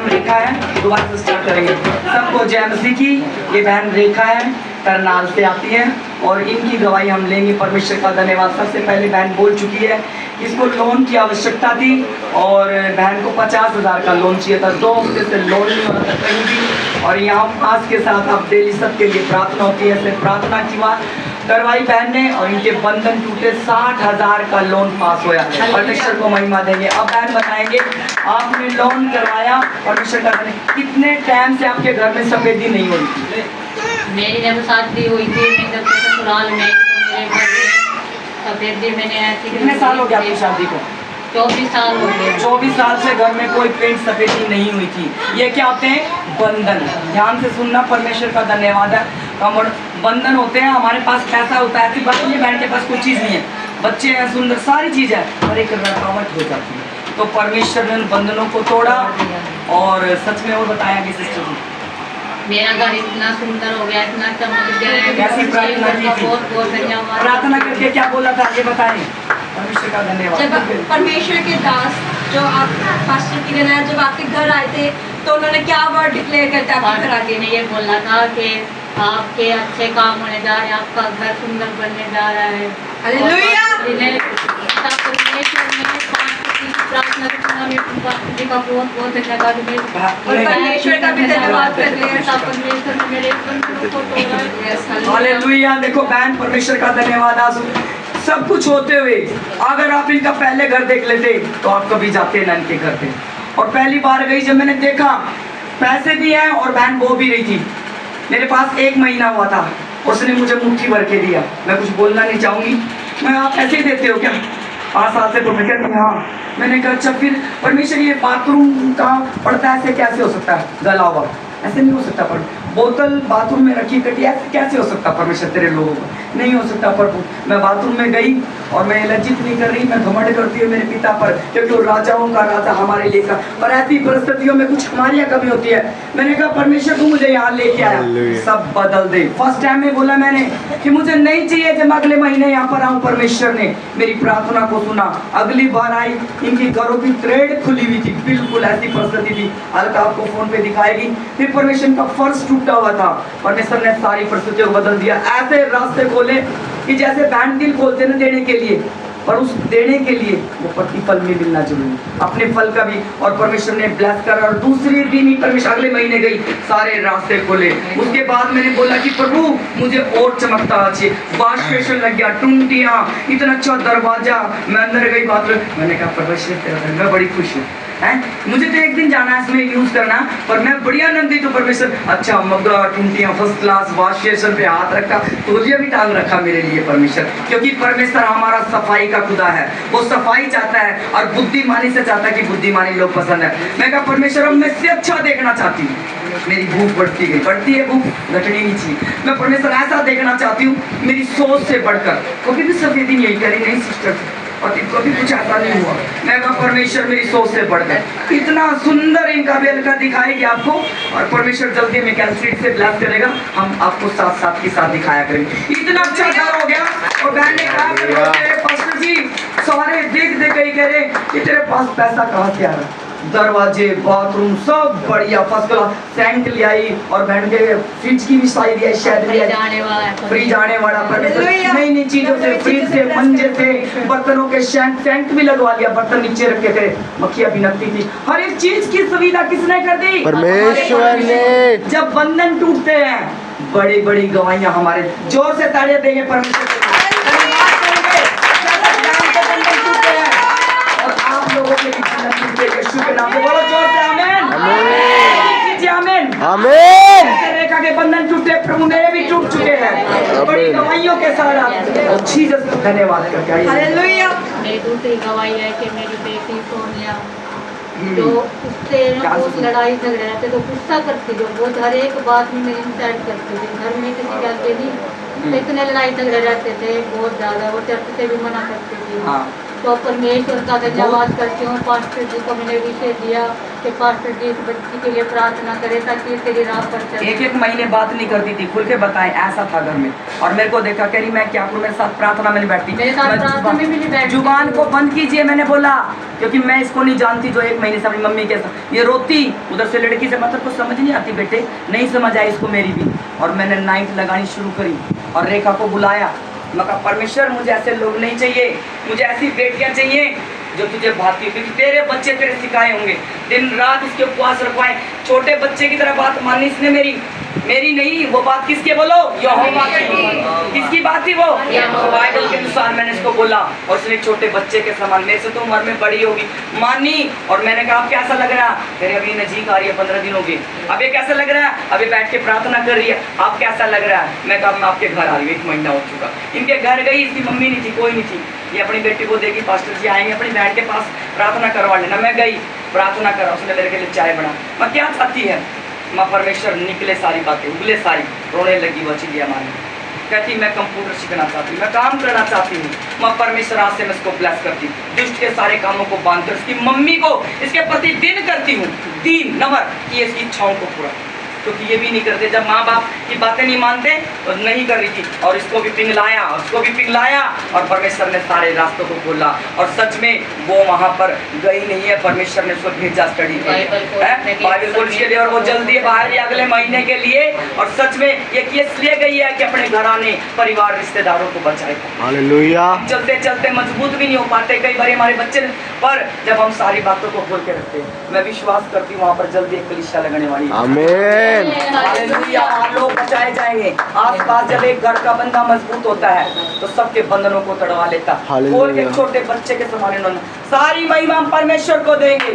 रेखा है, दोबारा से स्टार्ट करेंगे। सबको जय मसीह की। ये बहन रेखा है, करनाल से आती है और इनकी गवाही हम लेंगे। परमेश्वर का धन्यवाद। सबसे पहले बहन बोल चुकी है, इसको लोन की आवश्यकता थी और बहन को 50,000 का लोन चाहिए था। 2 हफ्ते से लोन नहीं हो रहा था कहीं भी, और यहाँ पास के साथ आप डेली सबके लिए प्रार्थना होती है, ऐसे प्रार्थना की बात करवाई बहन ने और इनके बंधन टूटे। 60,000 का लोन पास होया। परमेश्वर को महिमा देंगे। अब बहन बताएंगे, आपने लोन करवाया, परमेश्वर का धन्यवाद। कितने टाइम से आपके घर में सफेदी नहीं हुई थी? मेरी जब शादी हुई थी जब ससुराल में, तो मेरे घर में सफेदी मैंने ऐसी। कितने साल हो गया आपकी शादी को? 24 साल हो गए। 24 साल से घर में कोई पेंट सफेदी नहीं हुई थी। ये क्या होते हैं? बंधन। ध्यान से सुनना, परमेश्वर का धन्यवाद है। बंधन होते हैं। हमारे पास पैसा होता है, ऐसी बात नहीं है बहन के पास कोई चीज़ नहीं है, बच्चे हैं, सुंदर सारी चीज़ है, पर एक रुकावट हो जाती है। तो परमेश्वर ने उन बंधनों को तोड़ा और सच में वो बताया कि सिस्टर जी मेरा घर इतना सुंदर हो गया, इतना चमक गया। कैसी प्रार्थना की थी? बहुत बहुत धन्यवाद। प्रार्थना करके क्या बोला था, ये बताएं। परमेश्वर का धन्यवाद। जब परमेश्वर के दास जो आप पास्टर की है, जब आपके घर आए थे तो उन्होंने क्या वर्ड डिक्लेयर करता है आपके घर आके? ने ये बोला था कि आपके अच्छे काम होने जा रहे हैं, आपका घर सुंदर बनने जा रहा है। हालेलुया। और परमेश्वर का भी धन्यवाद करते हैं। हालेलुया। देखो बहन, परमेश्वर का धन्यवाद। आंसू सब कुछ होते हुए अगर आप इनका पहले घर देख लेते तो आप कभी जाते ना इनके घर पे। और पहली बार गई जब मैंने देखा, पैसे भी हैं और बहन वो भी रही थी। मेरे पास 1 महीना हुआ था, उसने मुझे मुट्ठी भर के दिया। मैं कुछ बोलना नहीं चाहूँगी, मैं आप ऐसे ही देते हो क्या? 5 साल से तो मैं कहती हाँ। मैंने कहा अच्छा, फिर परमेश्वर ये बाथरूम का पड़ता है, ऐसे कैसे हो सकता है? गला हुआ ऐसे नहीं हो सकता। पर बोतल बाथरूम में रखी कटी ऐसे कैसे हो सकता? परमेश्वर तेरे लोगों को नहीं हो सकता। प्रभु मैं बाथरूम में गई और मैं लज्जित नहीं कर रही, मैं घमंड करती हूँ मेरे पिता पर, क्योंकि वो राजाओं का राजा हमारे लिए का। पर ऐसी परिस्थितियों में कुछ हमारी कमी होती है। मैंने कहा परमेश्वर तू मुझे यहाँ लेके आया, सब बदल दे। फर्स्ट टाइम में बोला मैंने कि मुझे नहीं चाहिए जब अगले महीने यहाँ पर आऊँ। परमेश्वर ने मेरी प्रार्थना को सुना। अगली बार आई, इनकी घरों की थ्रेड खुली हुई थी, बिल्कुल ऐसी परिस्थिति थी। अलका आपको फोन पे दिखाएगी। फिर परमेश्वर का फर्श टूटा हुआ था, परमेश्वर ने सारी परिस्थितियों को बदल दिया। ऐसे रास्ते खोले कि जैसे बैंक दिल खोलते ना देने के लिए, पर उस देने के लिए वो प्रतिफल में मिलना जरूरी, अपने फल का भी। और परमेश्वर ने ब्लेस करा और दूसरी दिन ही परमेश्वर अगले महीने गई, सारे रास्ते खोले। उसके बाद मैंने बोला कि प्रभु मुझे और चमकता चाहिए। वॉश बेसिन लग गया, टूंटियाँ, इतना अच्छा दरवाजा। मैं अंदर गई बाथरूम, मैंने कहा परमेश्वर मैं बड़ी खुश हूँ हैं, मुझे तो एक दिन जाना है इसमें यूज करना, पर मैं बड़ी आनंदी तो परमेश्वर अच्छा मग्गा टूंटियाँ फर्स्ट क्लास, वॉश बेसिन पे हाथ रखा, तौलिया भी टांग रखा मेरे लिए परमेश्वर। क्योंकि परमेश्वर हमारा सफाई का खुदा है, वो सफाई चाहता है और बुद्धिमानी से चाहता है कि बुद्धिमानी लोग पसंद है। मैं कहा परमेश्वर अब मैं से अच्छा देखना चाहती हूँ। मेरी भूख बढ़ती गई, बढ़ती है भूख, घटनी नहीं चाहिए। मैं परमेश्वर ऐसा देखना चाहती हूँ मेरी सोच से बढ़कर। कभी भी सफेदी नहीं करी, नहीं सिस्टर, और कभी कुछ ऐसा नहीं हुआ। मैं कहा परमेश्वर मेरी सोच से बढ़कर इतना सुंदर इनका भी अलका दिखाएगी आपको, और परमेश्वर जल्दी में कैल्सीट से ब्लेस करेगा, हम आपको साथ साथ के साथ दिखाया करेंगे। इतना अच्छा घर हो गया। और बहन ने कहा पास्टर जी सारे देख देख के कह रहे कि तेरे पास पैसा कहाँ से आ रहा? दरवाजे, बाथरूम सब बढ़िया फर्स्ट क्लास। सेंट ले आई और बहन के फ्रिज की भी साई दिया, शायद फ्रिज आने वाला। नई नई चीजों से, फ्रिज से, मंजे से, बर्तनों के सेंट भी लगवा लिया। बर्तन नीचे रखे थे, मक्खियां भी नकती थी। हर एक चीज की सुविधा किसने कर दी? परमेश्वर ने। जब बंधन टूटते हैं, बड़ी बड़ी गवाहियां हमारे, जोर से तालियां देंगे परमेश्वर के लिए। लोगों के यीशु के नाम से बोलो जोर से आमीन। आमीन आमीन। रेखा के बंधन टूटे, प्रभु मेरे भी टूट चुके हैं बड़ी गवाहियों के साथ। अच्छी धन्यवाद करके आइए। हालेलुया। मेरी दूसरी गवाही है कि मेरी बेटी सोनिया जो उससे बहुत लड़ाई झगड़े रहते, तो गुस्सा करती जो बहुत, हर एक बात में मेरी इंसल्ट करती थी। घर में किसी कहते नहीं, इतने लड़ाई झगड़े रहते थे बहुत ज़्यादा। वो चर्च से भी मना करती थी। तो परमेश्वर का धन्यवाद करती हूँ। पास्टर जी को मैंने विषय दिया कि पास्टर जी इस बच्ची के लिए प्रार्थना करे ताकि तेरी राह पर चले। एक महीने बात नहीं करती थी, खुल के बताए ऐसा था घर में। और मेरे को देखा, कह रही मैं क्या करूँ, मेरे साथ प्रार्थना में नहीं बैठती, मेरे साथ प्रार्थना में भी नहीं बैठती। जुबान को बंद कीजिए, मैंने बोला, क्योंकि मैं इसको नहीं जानती जो 1 महीने से अपनी मम्मी के साथ ये रोती उधर से लड़की से, मतलब कुछ समझ नहीं आती बेटे, नहीं समझ आई इसको मेरी भी। और मैंने नाइट लगानी शुरू करी और रेखा को बुलाया। मैं कहा परमेश्वर मुझे ऐसे लोग नहीं चाहिए, मुझे ऐसी बेटियां चाहिए जो तुझे भाती हो, क्योंकि तेरे बच्चे तेरे सिखाए होंगे, दिन रात इसके उपवास रखवाए, छोटे बच्चे की तरह बात मानी इसने मेरी नहीं। वो बात किसके बोलो, यहोवा की। किसकी बात थी वो, बाइबल के अनुसार मैंने इसको बोला और उसने छोटे बच्चे के समान, मेरे से तो उम्र में बड़ी होगी, मानी। और मैंने कहा अब कैसा लग रहा है, मेरे अभी नजीक आ रही है, 15 दिन हो गए, अब ये कैसा लग रहा है, अभी बैठ के प्रार्थना कर रही है, आप कैसा लग रहा है। मैं कहा मैं आपके घर आ रही हूँ, 1 महीना हो चुका। इनके घर गई, इसकी मम्मी नहीं थी, कोई नहीं थी, ये अपनी बेटी को देगी, पास्टर जी आएंगे अपनी बहन के पास प्रार्थना करवा लेना। मैं गई, प्रार्थना करा, उसने मेरे के लिए चाय बना। मैं क्या चाहती है, माँ परमेश्वर, निकले सारी बातें, उगले सारी, रोने लगी बची गया मानी। कहती मैं कंप्यूटर सीखना चाहती हूँ, मैं काम करना चाहती हूँ। माँ परमेश्वर आज से मैं इसको ब्लेस करती हूँ, दुष्ट के सारे कामों को बांध कर इसकी मम्मी को इसके प्रति दिन करती हूँ 3 नंबर कि इसकी इच्छाओं को पूरा, क्योंकि ये भी नहीं करते। जब माँ बाप की बातें नहीं मानते तो नहीं कर रही थी, और इसको भी पिघलाया, उसको भी पिघलाया, और परमेश्वर ने सारे रास्तों को खोला। और सच में वो वहाँ पर गई नहीं है, परमेश्वर ने उसको भेजा स्टडी के लिए, बाइबल कॉलेज के लिए, और वो जल्दी बाहर अगले महीने के लिए। और सच में ये इसलिए गई है कि अपने घराने, परिवार, रिश्तेदारों को बचाए। हालेलुया। चलते चलते मजबूत भी नहीं हो पाते कई बार हमारे बच्चे, पर जब हम सारी बातों को खोल के रखते हैं, मैं विश्वास करती हूँ वहाँ पर जल्दी एक कलीसिया लगने वाली है। आमीन। हालेलुया, लोग बचाए जाएंगे। आसपास जब एक घर का बंदा मजबूत होता है तो सबके बंधनों को तड़वा लेता। हालेलुया। और के छोटे बच्चे के समान इन्होंने सारी महिमा हम परमेश्वर को देंगे।